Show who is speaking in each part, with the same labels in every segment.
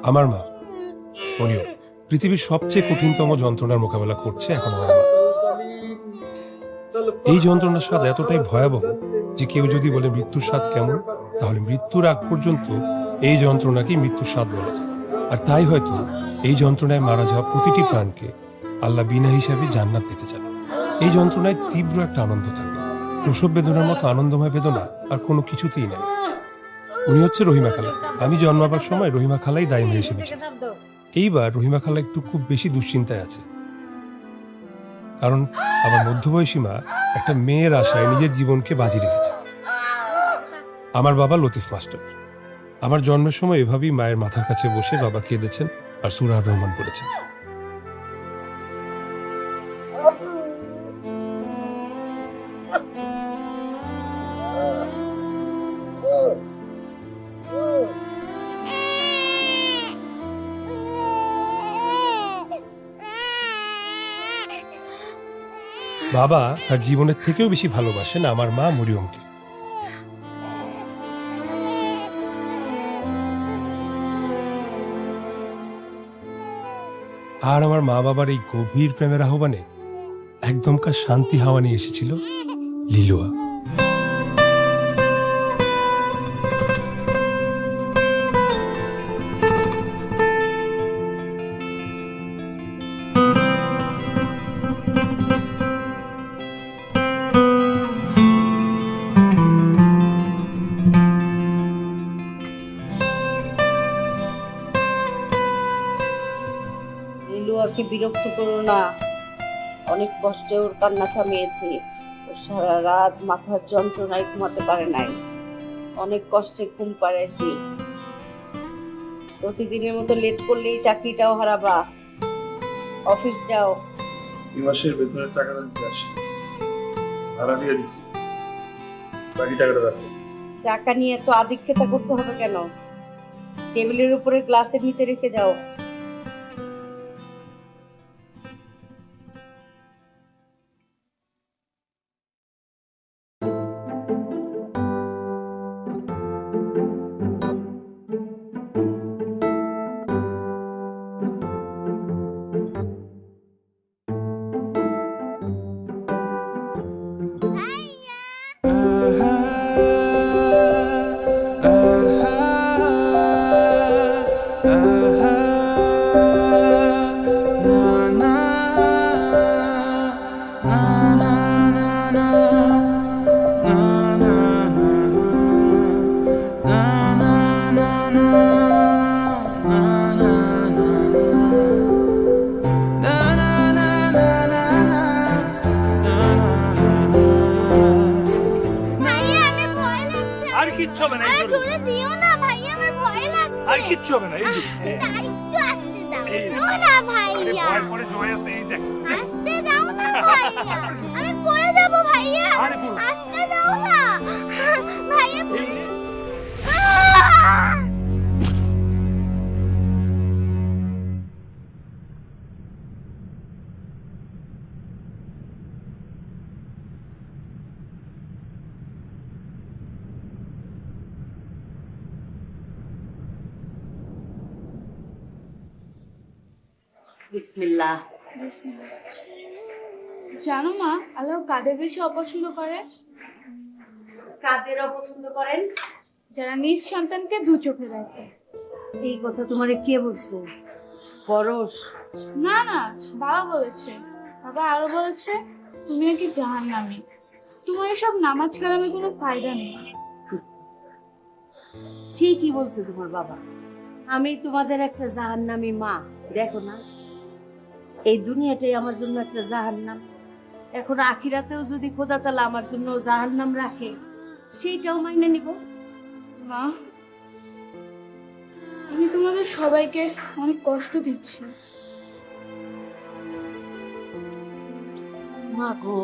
Speaker 1: আমার মা মরিয়ম পৃথিবীর সবচেয়ে কঠিনতম যন্ত্রণার মোকাবেলা করছে এখন আমার মা। এই যন্ত্রণার স্বাদ এতটাই ভয়াবহ যে কেউ যদি বলে মৃত্যুর স্বাদ কেমন, তাহলে মৃত্যুর আগ পর্যন্ত এই যন্ত্রণাকেই মৃত্যুর স্বাদ বলা যায়। আর তাই হয়তো এই যন্ত্রণায় মারা যাওয়া প্রতিটি প্রাণকে আল্লাহ বিনা হিসাবে জান্নাত দিতে চান। এই যন্ত্রণায় তীব্র একটা আনন্দ থাকে, প্রসব বেদনার মতো আনন্দময় বেদনা আর কোনো কিছুতেই নাই। উনি হচ্ছে রহিমা খালা। আমি জন্মাবার সময় রহিমা খালাই দায়ী হিসেবে ছিল। এইবার রহিমা খালা একটু খুব বেশি দুশ্চিন্তায় আছে, কারণ আমার মধ্যবয়সী মা একটা মেয়ের আশায় নিজের জীবনকে বাজি রেখেছে। আমার বাবা লতিফ মাস্টার। আমার জন্মের সময় এভাবেই মায়ের মাথার কাছে বসে বাবা কেঁদেছেন আর সূরা আর রহমান পড়েছেন। বাবা তার জীবনের থেকেও বেশি ভালোবাসেন আমার মা মরিয়মকে। আর আমার মা বাবার এই গভীর প্রেমের আহ্বানে একদমকার শান্তি হাওয়া নিয়ে এসেছিল লিলুয়া।
Speaker 2: লিলুয়াকে বিরক্ত করো না, অনেক কষ্টে ওর কান্না থামিয়েছি। ও সারা রাত মাথার যন্ত্রণায় ঘুমাতে পারে নাই, অনেক কষ্টে ঘুম পাড়াইছি। প্রতিদিনের মতো লেট করলেই চাকরিটাও হারাবা। অফিস যাও।
Speaker 3: এই মাসের বেতনের টাকাটা দিতে আসি, ভাড়া দিয়ে দিছি, বাকি টাকাটা রাখো।
Speaker 2: টাকা নিয়ে তো আদিক্ষেতা করতে হবে কেন? টেবিলের উপরে গ্লাসের নিচে রেখে যাও।
Speaker 1: কিচ্ছু হবে না, এই জোরে দিও না ভাইয়া, আমার ভয় লাগছে। আর কিচ্ছু হবে না, এই যে একটু আস্তে দাও না ভাইয়া। ভয় করে জয় আছে, এই দেখ আস্তে দাও না ভাইয়া, আমি পড়ে যাব ভাইয়া। আস্তে দাও না ভাইয়া। বিসমিল্লাহ।
Speaker 4: জানো মা, আল্লাহ কাদের বেশি অপছন্দ করে?
Speaker 2: কাদের অপছন্দ করেন?
Speaker 4: যারা নিজ সন্তানকে দু চোখে দেখে।
Speaker 2: এই কথা তোমারে কে বলছে? পরশ?
Speaker 4: না না, বাবা বলেছে। বাবা আরো বলেছে তুমি নাকি জাহান্নামী, তোমার এসব নামাজ কালামে কোনো ফায়দা নেই।
Speaker 2: ঠিকই বলছে তোমার বাবা। আমি তোমাদের একটা জাহান্নামী মা। দেখো না, এই দুনিয়াটাই আমার জন্য একটা জাহান্নাম। এখন আখিরাতেও যদি খোদা তাআলা আমার জন্য জাহান্নাম রাখে, সেইটাও মাইনে নিব।
Speaker 4: মা, আমি তোমাদের সবাইকে অনেক কষ্ট দিচ্ছি।
Speaker 2: মা গো,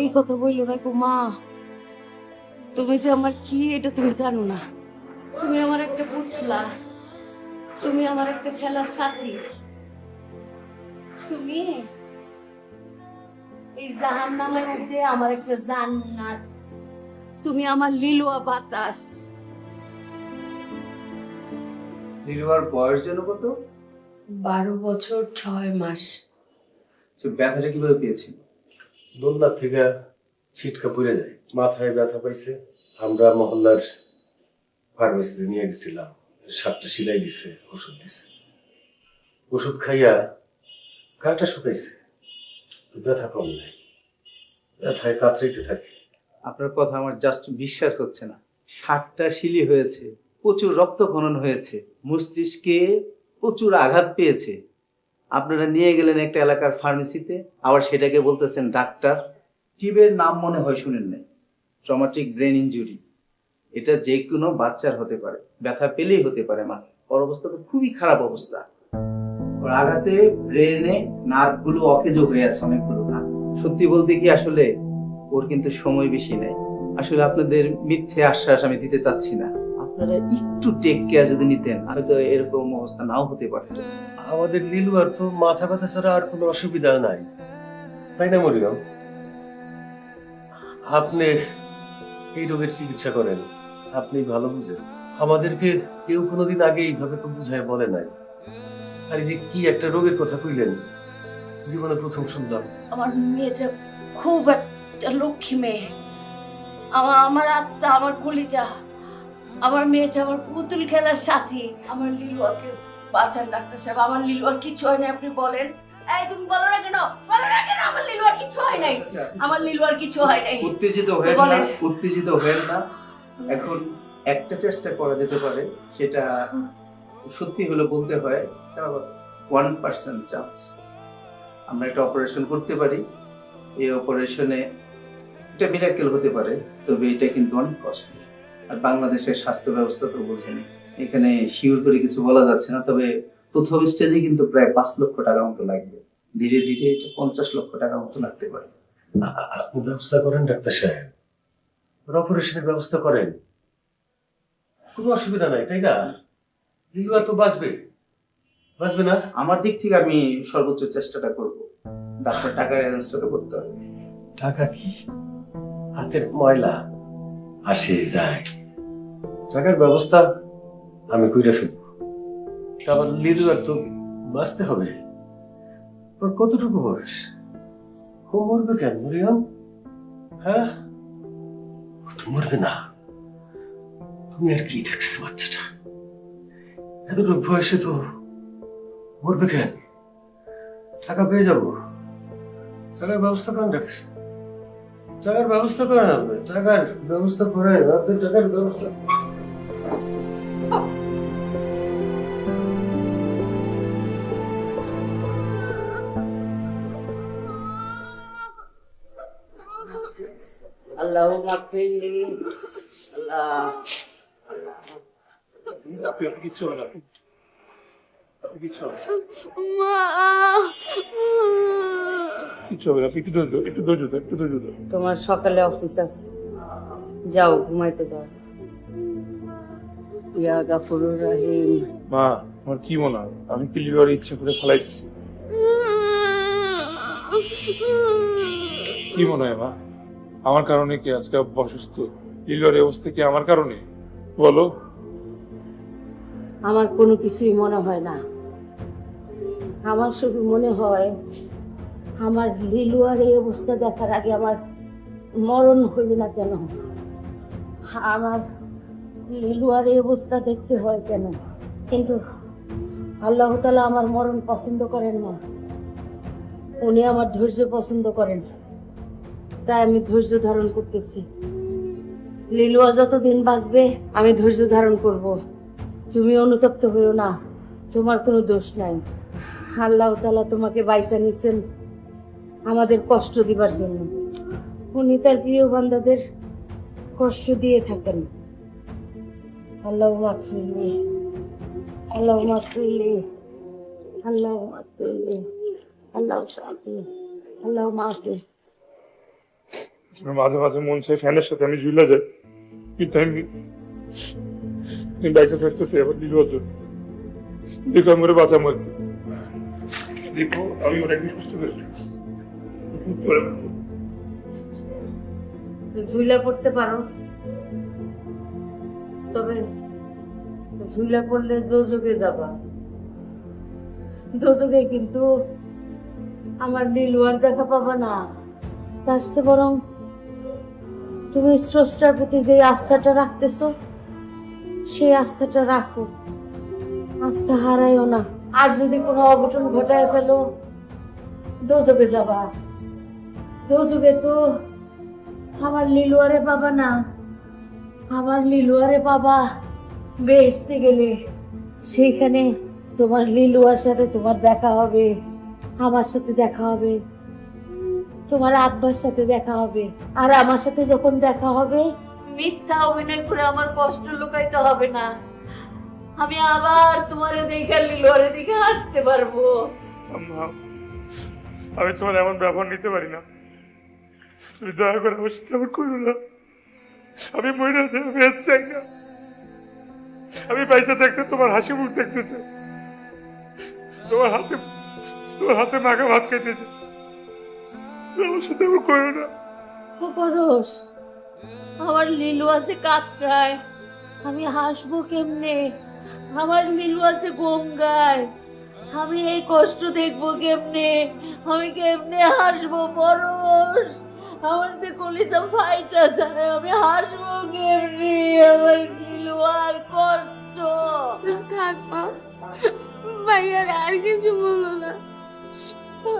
Speaker 2: এই কথা বললো না গো মা। তুমি যে আমার কি এটা তুমি জানো না। তুমি আমার একটা পুতলা, তুমি আমার একটা খেলার সাথী। তুমি এই জাহান্নামের মধ্যে আমার একটা জান্নাত। তুমি আমার লিলুয়া বাতাস।
Speaker 5: লিলুয়ার বয়স যেন কত?
Speaker 2: 12 বছর 6 মাস।
Speaker 5: সে ব্যথাটা কিভাবে পেয়েছিল?
Speaker 6: দোলনা থেকে ছিটকা পড়ে যায়, মাথায় ব্যথা পাইছে। আমরা মহল্লার ফার্মেসিতে নিয়ে গেছিলাম, 7টা সেলাই দিছে, ওষুধ দিছে। ওষুধ খাইয়া গাটা শুকাইছে, ব্যথা কম নাই, ব্যথায় কাতরাইতে থাকে।
Speaker 5: আপনার কথা আমার জাস্ট বিশ্বাস হচ্ছে না। 7টা সিলি হয়েছে, প্রচুর রক্তক্ষরণ হয়েছে, মস্তিষ্কে প্রচুর আঘাত পেয়েছে। আপনারা নিয়ে গেলেন একটা এলাকার ফার্মেসিতে, আবার সেটাকে বলতেছেন ডাক্তার। টিবের নাম মনে হয় শুনেন নাই, ট্রমাটিক ব্রেন ইনজুরি। এটা যে কোনো বাচ্চার হতে পারে, ব্যথা পেলেই হতে পারে মাথায়। ওর অবস্থা তো খুবই খারাপ অবস্থা। ওর আঘাতে ব্রেনে নার্ভগুলো অকেজো হয়ে আছে, অনেকগুলো নার্ভ। সত্যি বলতে কি আসলে ওর কিন্তু সময় বেশি নেই। আসলে আপনাদের মিথ্যে আশ্বাস আমি দিতে চাচ্ছি না, আপনারা একটু টেক কেয়ার যদি নিতেন হয়তো এরকম অবস্থা নাও হতে পারত।
Speaker 6: আমাদের লিলুয়ার তো মাথা ব্যথা ছাড়া আর কোনো অসুবিধা নাই, তাই না মরিয়ম? আপনি এই রোগের চিকিৎসা করেন, আপনি ভালো বুঝেন। আমাদেরকে কেউ কোনোদিন আগে এইভাবে তো বুঝায় বলে নাই। আর এই যে কি একটা রোগের কথা কইলেন, জীবনে প্রথম শুনলাম।
Speaker 2: আমার মেয়েটা খুব একটা লক্ষ্মী মেয়ে। আমার আত্মা, আমার কলিজা, আমার মেয়েটা আমার পুতুল খেলার সাথী। আমার লিলুয়াকে বাঁচান ডাক্তার সাহেব, আমার লিলুয়ার কিছু হয় না। আপনি বলেন। এই তুমি বলো না কেন? বলো না কেন আমার লিলুয়ার কিছু হয় নাই? আমার লিলুয়ার কিছু হয় নাই।
Speaker 5: উত্তেজিত হবেন না, উত্তেজিত হবেন না। এখন একটা চেষ্টা করা যেতে পারে, সেটা সত্যি হলে বলতে হয় 1% চান্স। আমরা একটা অপারেশন করতে পারি। এই অপারেশনে একটা মিরাকেল হতে পারে, তবে এটা কিন্তু অনেক কষ্টে। আর বাংলাদেশের স্বাস্থ্য ব্যবস্থা তো বোঝেনি, এখানে শিওর করে কিছু বলা যাচ্ছে না। তবে প্রথম স্টেজে কিন্তু প্রায় 5 লক্ষ টাকা মতো লাগবে, ধীরে ধীরে এটা 50 লক্ষ টাকা মতো লাগতে পারে।
Speaker 6: আপনি ব্যবস্থা করেন ডাক্তার সাহেব, অপারেশনের ব্যবস্থা করেন, কোনো অসুবিধা নাই, তাই না? লিলুয়া তো বাঁচবে, বাঁচবে না?
Speaker 5: আমার দিক থেকে আমি সর্বোচ্চ চেষ্টাটা করব। ডাক্তার টাকার অ্যারেঞ্জটা তো করতে হবে।
Speaker 6: টাকা কি হাতের ময়লা, আসে যায়, টাকার ব্যবস্থা আমি কইরা ফেলবো। তারপর লিলুয়ার তো বাঁচতে হবে। ওর কতটুকু বয়স? ও মরবে কেন মরিয়ম? হ্যাঁ, ও তো মরবে না। তুমি আর কি দেখছো বাচ্চাটা? এতটুকু বয়সে তো মরবে কেন? টাকা পেয়ে যাবো, টাকার ব্যবস্থা করেন ডাক্তার, টাকার ব্যবস্থা করেন আপনি, টাকার ব্যবস্থা করেন আপনি, টাকার ব্যবস্থা।
Speaker 2: আল্লাহ মাগফিরলি। আল্লাহ
Speaker 3: কিচ্ছু হবে না, কিচ্ছু হবে না, কিচ্ছু হবে না। একটু ধৈর্য, একটু ধৈর্য ধর, একটু ধৈর্য ধর।
Speaker 2: তোমার সকালে অফিস আছে, যাও ঘুমাইতে যাও। ইয়া গাফুরুর রহিম।
Speaker 3: মা, আমার কি মনে হয় আমি কি লিভার ইচ্ছা করে ফেলাইছি? কি মনে হয় মা, আমার কারণে কি আজকে অসুস্থ? লিভার অবস্থা কি আমার কারণে? বলো।
Speaker 2: আমার কোনো কিছুই মনে হয় না। আমার শুধু মনে হয় আমার লিলুয়ার এই অবস্থা দেখার আগে আমার মরণ হইবে না কেন? আমার লিলুয়ার এই অবস্থা দেখতে হয় কেন? কিন্তু আল্লাহ তাআলা আমার মরণ পছন্দ করেন না, উনি আমার ধৈর্য পছন্দ করেন। তাই আমি ধৈর্য ধারণ করতেছি। লিলুয়া যতদিন বাঁচবে আমি ধৈর্য ধারণ করব। তুমি অনুতপ্ত হইও না, তোমার কোনো দোষ নাই। আল্লাহ তাআলা তোমাকে বাইচা নিছেন আমাদের কষ্ট দিবার জন্য। উনি তার প্রিয় বান্দাদের কষ্ট দিয়ে থাকেন। আল্লাহ মাগফিরলি, আল্লাহ মাগফিরলি, আল্লাহ মাগফিরলি, আল্লাহ শাফি, আল্লাহ মাগফির।
Speaker 3: মাঝে মাঝে মন চাই ফ্যানের সাথে আমি ঝুলে যাই, কিন্তু আমি বাইচা থাকতেছি আবার লিলুয়ার জন্য। দেখো আমি ওরে বাঁচা মরতে, দেখো আমি ওরা একদিন সুস্থ করে
Speaker 2: ঝুলে পড়তে পারো, তবে ঝুলে পড়লে দোজকে যাবা। দোজকে কিন্তু আমার নীলুয়ার দেখা পাবা না। তার চেয়ে বরং তুমি স্রষ্টার প্রতি যে আস্থাটা রাখতেছো সেই আস্থাটা রাখো, আস্থা হারাইও না। আর যদি কোনো অঘটন ঘটায় ফেলো দোজকে যাবা। দোজকে তো আমার লীলুয়ারে পাবা না, আমার লীলুয়ারে পাবা বেহেশতে গেলে। সেইখানে তোমার লীলুয়ার সাথে তোমার দেখা হবে, আমার সাথে দেখা হবে, তোমার আব্বার সাথে দেখা হবে। আর আমার সাথে যখন দেখা হবে মিথ্যা অভিনয় করে আমার কষ্ট লুকাইতে হবে না। আমি আবার তোমারে দেখে লীলুয়ারে দিকে হাসতে পারবো।
Speaker 3: আম্মা, আমি তোমার এমন ব্যবহার নিতে পারি না। তুমি দয়া করে আমার সাথে এমন করো না। আমি মরে বেশ চাই না। আমি বাইচা থাকতে তোমার হাসি মুখ দেখতে চাই, তোমার হাতে মাখা ভাত খাইতে চাই। আমার সাথে এমন করো না।
Speaker 2: পরশ, আমার লীলু আছে কাতরায়, আমি হাসবো কেমনে? আমার লীলু আছে গঙ্গায়, আমি এই কষ্ট দেখবো কেমনে? আমি কেমনে হাসবো পরশ? আমার যে কলিজা ফাইটা যায়, আমি হাসবো কেমনে? আমার লীলু আর কষ্ট।
Speaker 4: থাক মা, ভাইয়ার আর কিছু বলো না।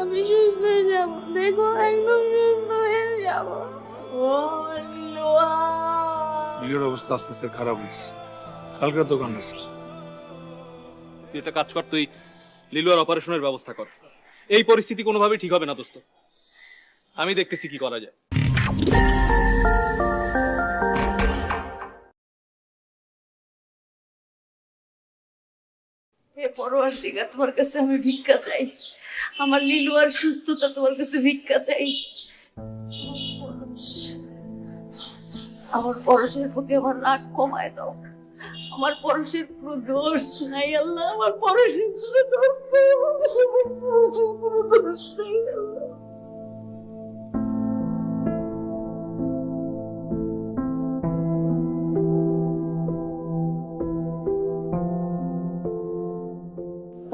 Speaker 4: আমি সুস্থ হয়ে যাব, দেখো একদম সুস্থ হয়ে যাব।
Speaker 2: ও লীলুয়া,
Speaker 3: নিজের অবস্থা আস্তে আস্তে খারাপ হচ্ছে। কালকে দোকান আসছে।
Speaker 7: তুই একটা কাজ কর, তুই লিলুয়ার অপারেশনের ব্যবস্থা কর। এই পরিস্থিতি কোনোভাবেই ঠিক হবে না দোস্ত। আমি দেখতেছি কি করা যায়।
Speaker 2: হে পরওয়ারদিগার, তোমার কাছে আমি ভিক্ষা চাই। আমার লীলুয়ার সুস্থতা তোমার কাছে ভিক্ষা চাই। আমার পরশের প্রতি আমার রাগ কমায় দাও। আমার পরশের কোনো দোষ নাই আল্লাহ, আমার পরশের কোনো দোষ নাই আল্লাহ।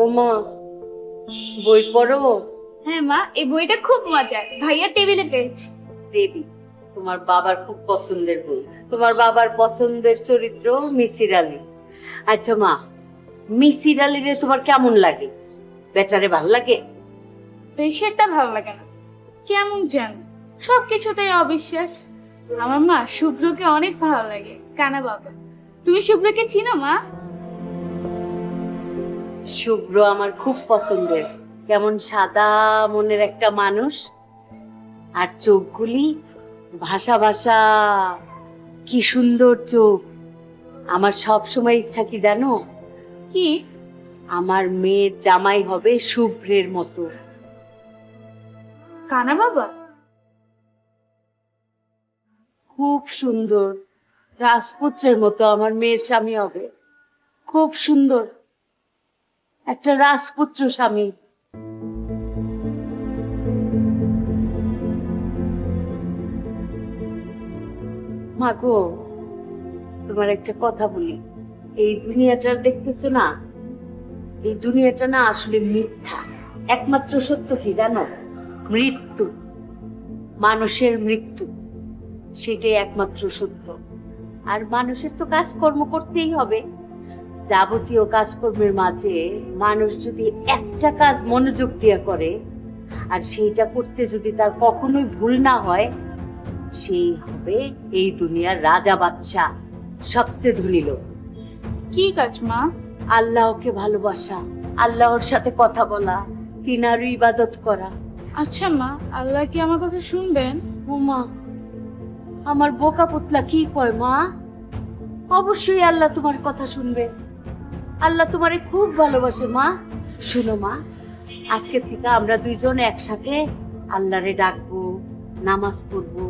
Speaker 2: ওমা, বই পড়ো?
Speaker 4: হ্যাঁ মা, এই বইটা খুব মজার, ভাইয়া টেবিলে পেয়েছি।
Speaker 2: দেবী, তোমার বাবার খুব পছন্দের বই। তোমার বাবার পছন্দের চরিত্র মিসির আলী। আচ্ছা মা, মিসির আলীরে তোমার কেমন লাগে? বেটারে ভাল লাগে?
Speaker 4: বেশি একটা ভালো লাগে না, কেমন যেন সবকিছুতেই অবিশ্বাস। আমার মা শুভ্রকে অনেক ভালো লাগে। কানা বাবা, তুমি শুভ্রকে চিনো মা?
Speaker 2: শুভ্র আমার খুব পছন্দের। কেমন সাদা মনের একটা মানুষ, আর চোখগুলি ভাষা ভাষা, কি সুন্দর চোখ। আমার সব সময় ইচ্ছা কি জানো?
Speaker 4: কি?
Speaker 2: আমার মেয়ের জামাই হবে শুভ্রের মতো।
Speaker 4: কানা বাবা
Speaker 2: খুব সুন্দর, রাজপুত্রের মতো আমার মেয়ের স্বামী হবে। খুব সুন্দর একটা রাজপুত্র স্বামী। মাগো, তোমার একটা কথা বলি। এই দুনিয়াটা দেখতেছো না, এই দুনিয়াটা না আসলে মিথ্যা। একমাত্র সত্য কি জানো? মৃত্যু, মানুষের মৃত্যু, সেটাই একমাত্র সত্য। আর মানুষের তো কাজকর্ম করতেই হবে। যাবতীয় কাজকর্মের মাঝে মানুষ যদি একটা কাজ মনোযোগ দিয়ে করে, আর সেইটা করতে যদি তার কখনোই ভুল না হয়, সেই হবে এই দুনিয়ার রাজা বাদশা, সবচেয়ে ধনী লোক।
Speaker 4: কি কাজ মা?
Speaker 2: আল্লাহকে ভালোবাসা, আল্লাহর সাথে কথা বলা, তিনারই ইবাদত করা।
Speaker 4: আচ্ছা মা, আল্লাহ কি আমার কথা শুনবেন?
Speaker 2: ও মা, আমার বোকা পুতলা কি কয় মা? অবশ্যই আল্লাহ তোমার কথা শুনবে। আল্লাহ তোমারে খুব ভালোবাসে মা। শুনো মা, আজকে থেকে আমরা দুইজন একসাথে আল্লাহরে ডাকবো, নামাজ পড়বো,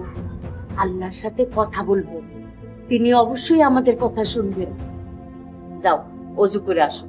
Speaker 2: আল্লাহর সাথে কথা বলবো। তিনি অবশ্যই আমাদের কথা শুনবেন। যাও, অজু করে আসো।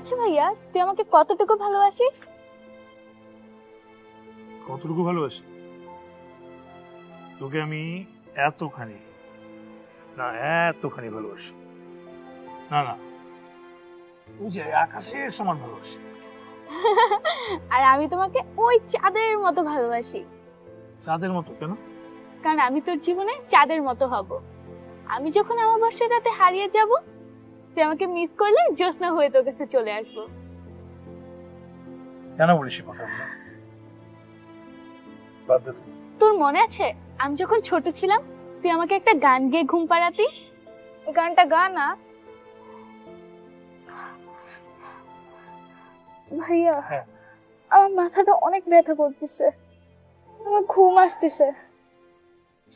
Speaker 4: আচ্ছা ভাইয়া, তুই আমাকে কতটুকু ভালোবাসিস?
Speaker 3: কতটুকু ভালোবাসি তোকে? আমি এতখানি না, এতখানি ভালোবাসি না, না, ওই যে আকাশের সমান ভালোবাসি।
Speaker 4: আর আমি তোমাকে ওই চাঁদের মতো ভালোবাসি।
Speaker 3: চাঁদের মতো কেন?
Speaker 4: কারণ আমি তোর জীবনে চাঁদের মতো হব। আমি যখন অমাবস্যার রাতে হারিয়ে যাব, তুই আমাকে মিস করলে জ্যোৎস্না হয়ে তোর কাছে চলে আসবো।
Speaker 3: কেন বলিস এই কথাগুলো? বাদ দে তো।
Speaker 4: তোর মনে আছে আমি যখন ছোট ছিলাম, তুই আমাকে একটা গান গেয়ে ঘুম পাড়াতি? ওই গানটা গা না। ভাইয়া,
Speaker 3: হ্যাঁ।
Speaker 4: আমার মাথাটা অনেক ব্যথা করতেছে, আমার ঘুম আসতেছে।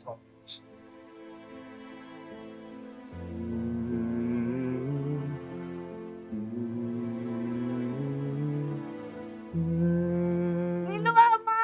Speaker 3: শোন।
Speaker 2: নীলু মামা!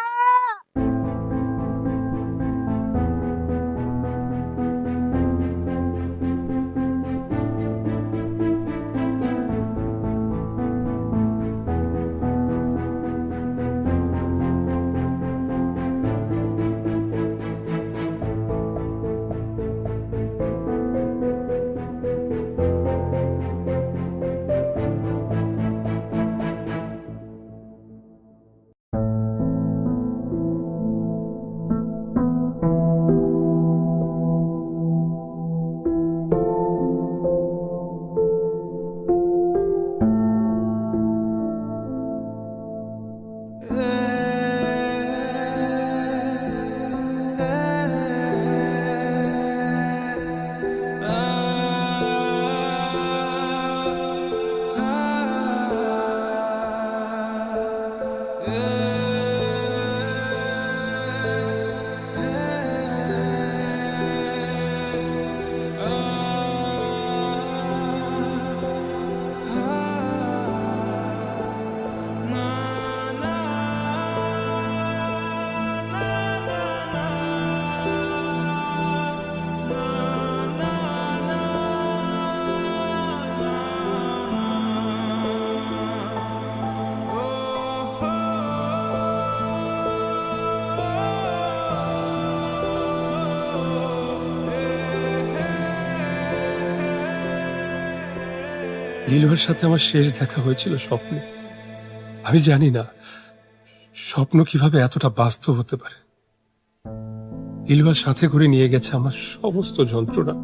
Speaker 1: নীলুয়ার সাথে আমার শেষ দেখা হয়েছিল স্বপ্নে। আমি জানি না স্বপ্ন কিভাবে এতটা বাস্তব হতে পারে। নীলুয়ার সাথে করে নিয়ে গেছে আমার সমস্ত যন্ত্রণা।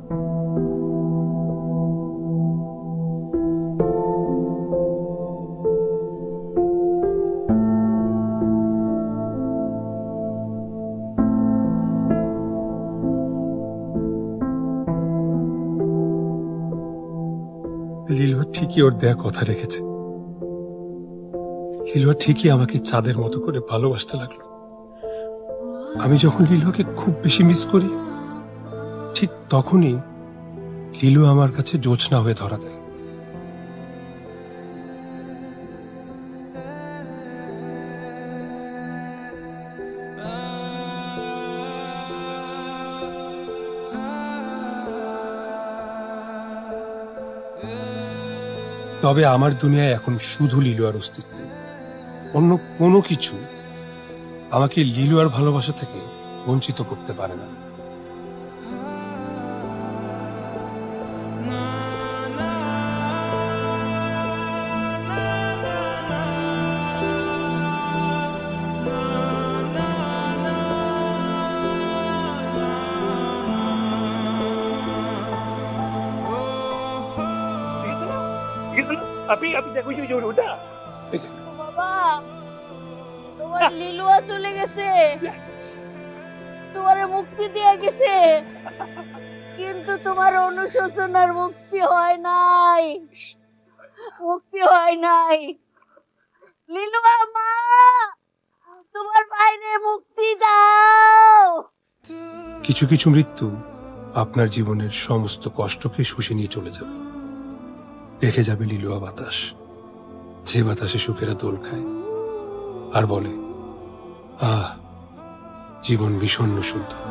Speaker 1: লীলুয়া ঠিকই ওর দেয়া কথা রেখেছে। লীলুয়া ঠিকই আমাকে চাঁদের মতো করে ভালোবাসতে লাগলো। আমি যখন লীলুয়াকে খুব বেশি মিস করি, ঠিক তখনই লীলু আমার কাছে জোছনা হয়ে ধরা দেয়। তবে আমার দুনিয়ায় এখন শুধু লীলুয়ার অস্তিত্ব, অন্য কোনো কিছু আমাকে লীলুয়ার ভালোবাসা থেকে বঞ্চিত করতে পারে না।
Speaker 3: আপনি দেখো যে ওটা
Speaker 2: বাবা, তোমার লীলুয়া চলে গেছে, তোমার মুক্তি দিয়ে গেছে, কিন্তু তোমার অনুশোচনার মুক্তি হয় নাই, মুক্তি হয় নাই। লীলুয়া মা, তোমার বাইরে মুক্তি দাও।
Speaker 1: কিছু কিছু মৃত্যু আপনার জীবনের সমস্ত কষ্টকে শুষে নিয়ে চলে যাবে, রেখে যাবে লীলুয়া বাতাস, যে বাতাসে সুখেরা দোল খায় আর বলে, আহ, জীবন বিষণ্ণ সুন্দর।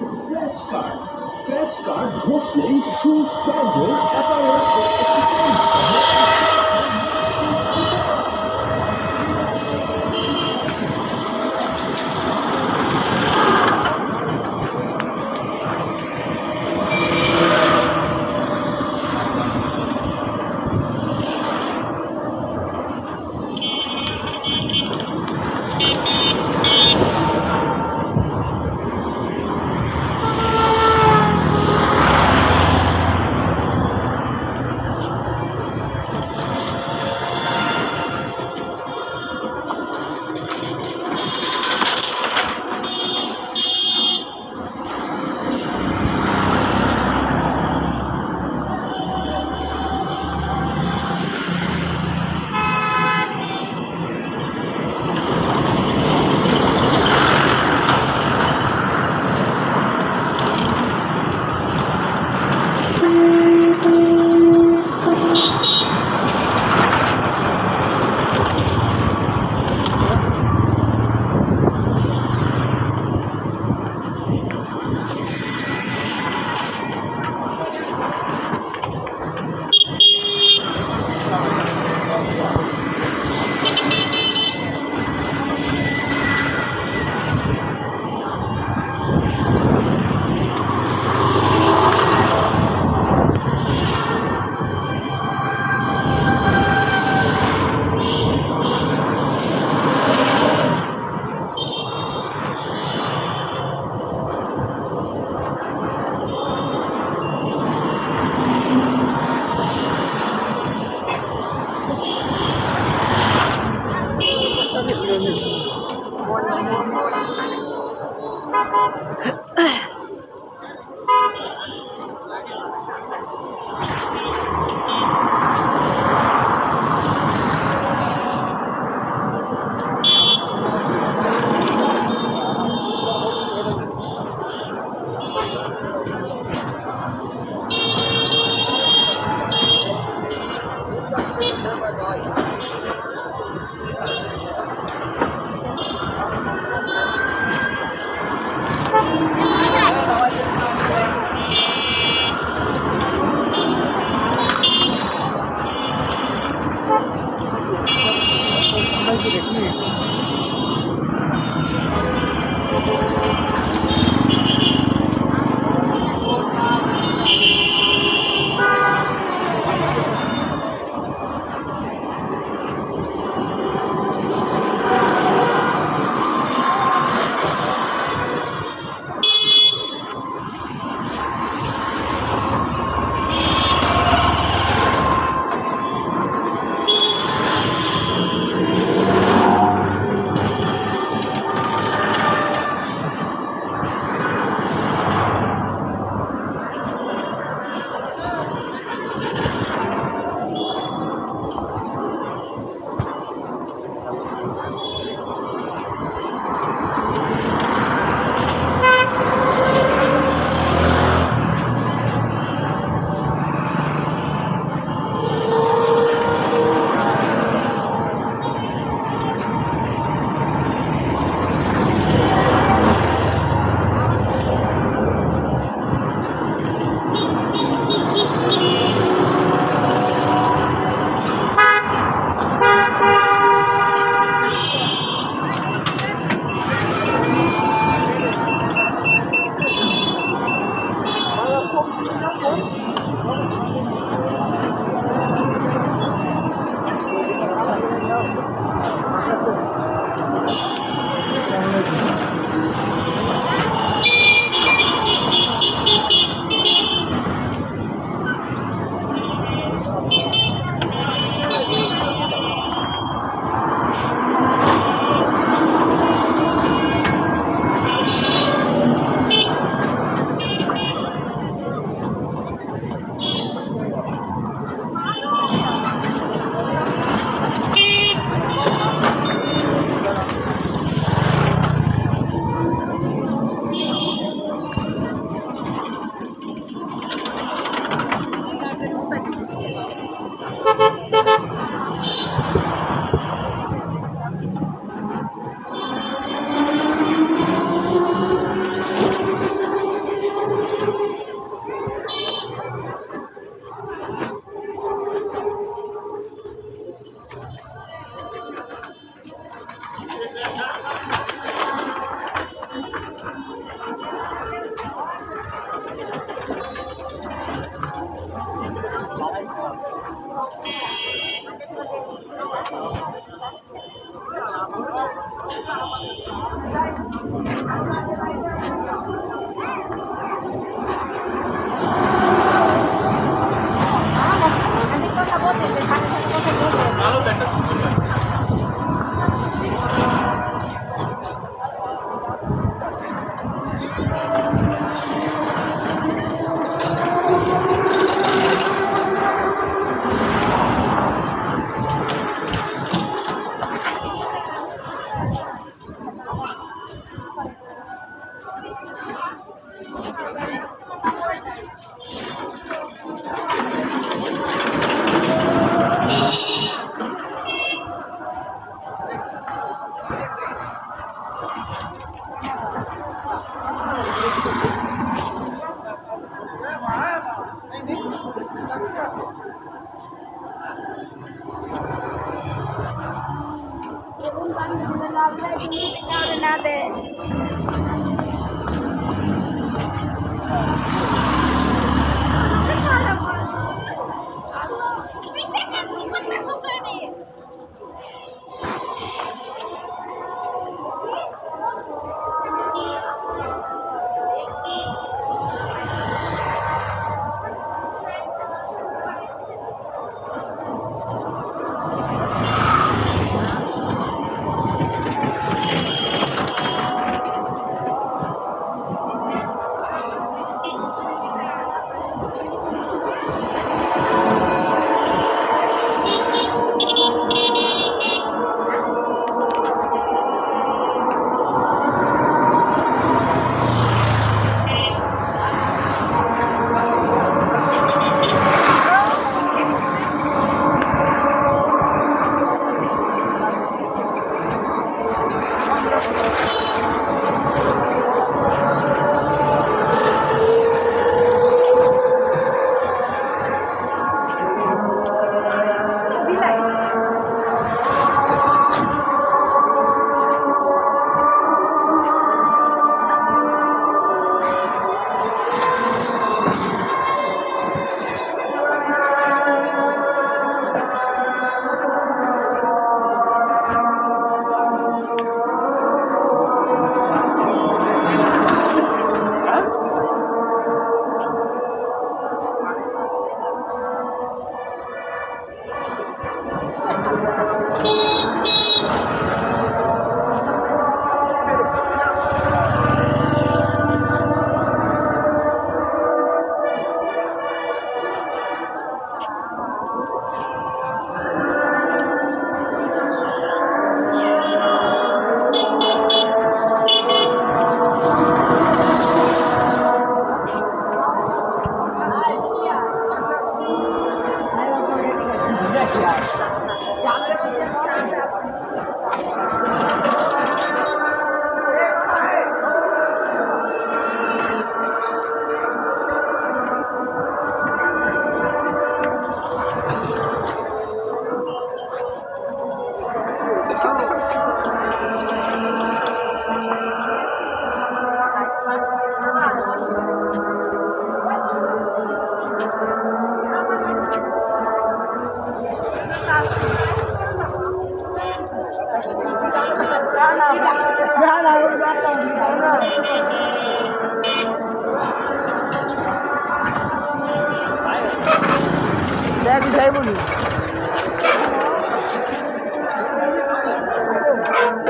Speaker 8: স্ক্র্যাচ কার্ড স্ক্র্যাচ কার্ড ঘষলেই শু স্যান্ডেল অ্যাপারেল ও অ্যাক্সেসরিজ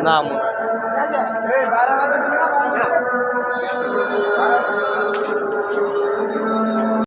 Speaker 5: না